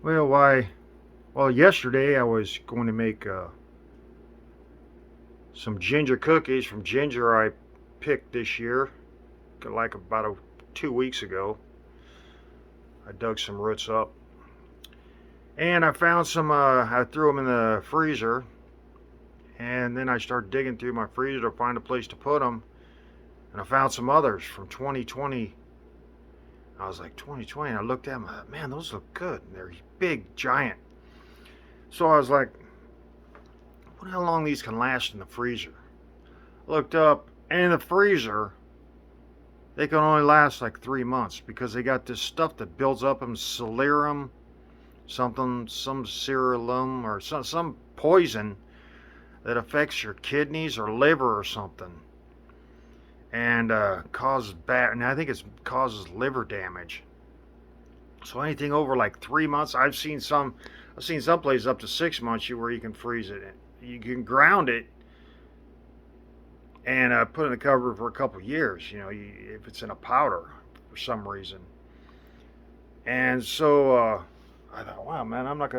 Well, why? Well, yesterday I was going to make some ginger cookies from ginger I picked this year, like about 2 weeks ago. I dug some roots up, and I found some. I threw them in the freezer, and then I started digging through my freezer to find a place to put them, and I found some others from 2020. I was like 2020, and I looked at them. Man, those look good. They're big, giant. So I was like, wonder how long these can last in the freezer. Looked up, and in the freezer, they can only last like 3 months because they got this stuff that builds up in celerum, some cerulum, or some poison that affects your kidneys or liver or something, and causes bad. And I think it causes liver damage. So anything over like 3 months, I've seen some places up to 6 months where you can freeze it. You can ground it and put it in the cupboard for a couple of years. If it's in a powder for some reason. And so I thought, wow, man, I'm not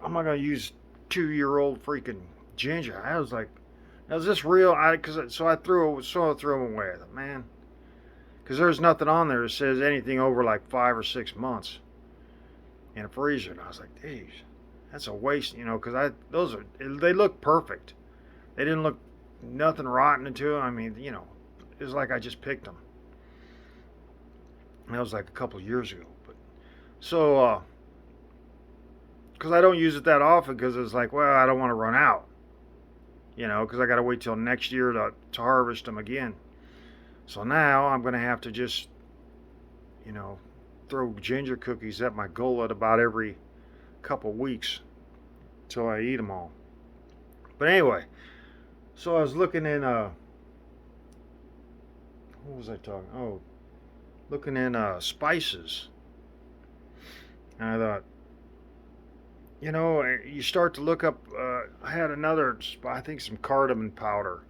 gonna use 2-year-old freaking ginger. I was like, now is this real? So I threw them away. I thought, man, because there's nothing on there that says anything over like 5 or 6 months in a freezer. And I was like, geez, that's a waste, because they look perfect. They didn't look nothing rotten into them. I mean, it was like I just picked them. And that was like a couple of years ago. But so, because I don't use it that often, because it's like, well, I don't want to run out, because I got to wait till next year to harvest them again. So now I'm going to have to just, throw ginger cookies at my gullet about every couple weeks till I eat them all. But anyway, so I was looking in, what was I talking? Oh, looking in spices. And I thought, you start to look up, I had I think some cardamom powder.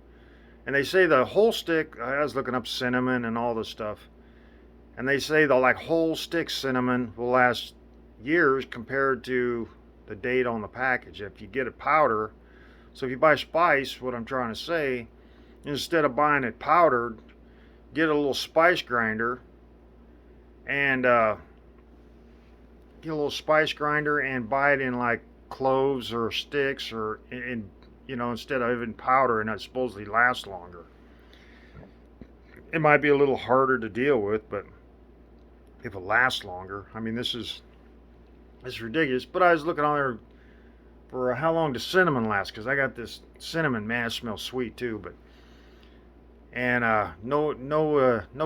And they say the whole stick, I was looking up cinnamon and all this stuff. And they say the whole stick cinnamon will last years compared to the date on the package. If you get it powder, so if you buy spice, what I'm trying to say, instead of buying it powdered, get a little spice grinder and buy it in like cloves or sticks or instead of even powder, and it supposedly lasts longer. It might be a little harder to deal with, but if it lasts longer, I mean, this is ridiculous. But I was looking on there for how long does cinnamon last, because I got this cinnamon, man, it smells sweet too, but no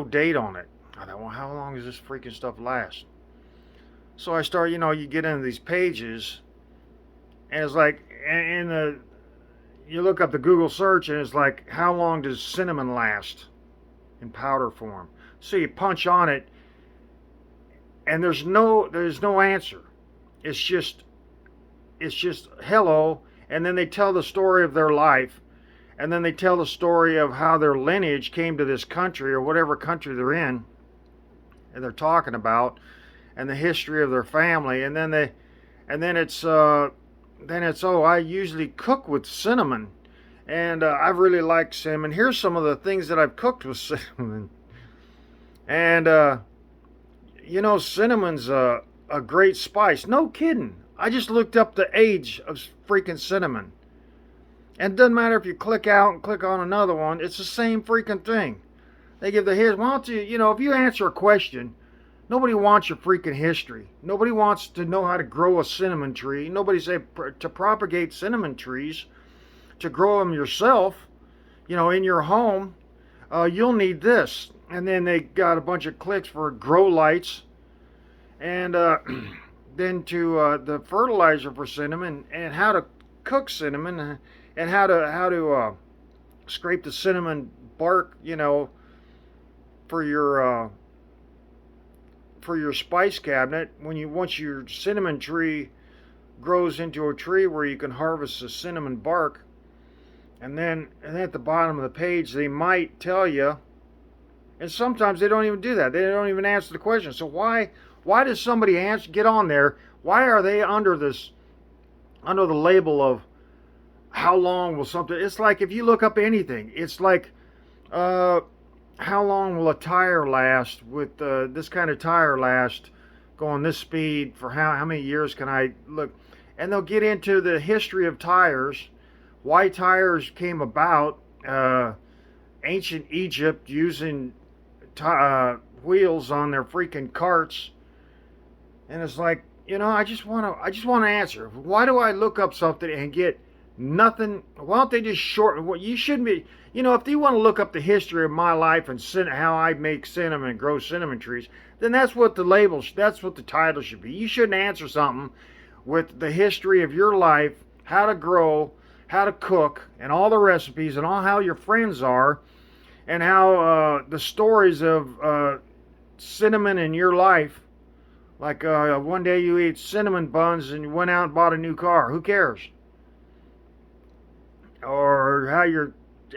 date on it. I thought, well, how long does this freaking stuff last? So I start, you get into these pages, and it's like, you look up the Google search, and it's like, how long does cinnamon last in powder form? So you punch on it, and there's no answer. It's just hello, and then they tell the story of their life, and then they tell the story of how their lineage came to this country or whatever country they're in, and they're talking about, and the history of their family, and then it's I usually cook with cinnamon, and I really like cinnamon. Here's some of the things that I've cooked with cinnamon, and cinnamon's a great spice. No kidding. I just looked up the age of freaking cinnamon. And it doesn't matter if you click out and click on another one, it's the same freaking thing. They give the history. Why don't you, if you answer a question, nobody wants your freaking history. Nobody wants to know how to grow a cinnamon tree. Nobody say to propagate cinnamon trees, to grow them yourself, in your home, you'll need this. And then they got a bunch of clicks for grow lights, and then to the fertilizer for cinnamon, and how to cook cinnamon, and how to scrape the cinnamon bark, for your spice cabinet. Once your cinnamon tree grows into a tree where you can harvest the cinnamon bark, and then at the bottom of the page they might tell you. And sometimes they don't even do that. They don't even answer the question. So why does somebody get on there? Why are they under this, under the label of how long will something? It's like if you look up anything, it's like, uh, how long will a tire last with this kind of tire last going this speed for how many years can I look? And they'll get into the history of tires, why tires came about, ancient Egypt using wheels on their freaking carts, and it's like, I just want to answer. Why do I look up something and get nothing? Why don't they just shorten? What you shouldn't be. If you want to look up the history of my life and how I make cinnamon and grow cinnamon trees, then that's what the label. That's what the title should be. You shouldn't answer something with the history of your life, how to grow, how to cook, and all the recipes, and all how your friends are, and how the stories of cinnamon in your life. Like one day you ate cinnamon buns and you went out and bought a new car. Who cares? Or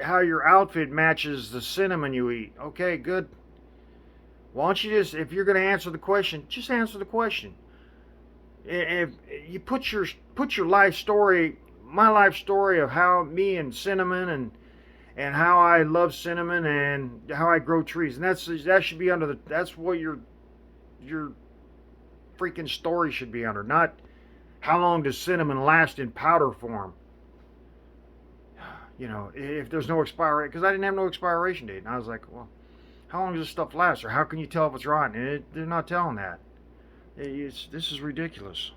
how your outfit matches the cinnamon you eat. Okay, good. Why don't you just, if you're going to answer the question, just answer the question. If you put your life story, my life story of how me and cinnamon and how I love cinnamon and how I grow trees, and that should be under that's what your freaking story should be under, not how long does cinnamon last in powder form. If there's no expiration, because I didn't have no expiration date, and I was like, well, how long does this stuff last, or how can you tell if it's rotten? And they're not telling that. This is ridiculous.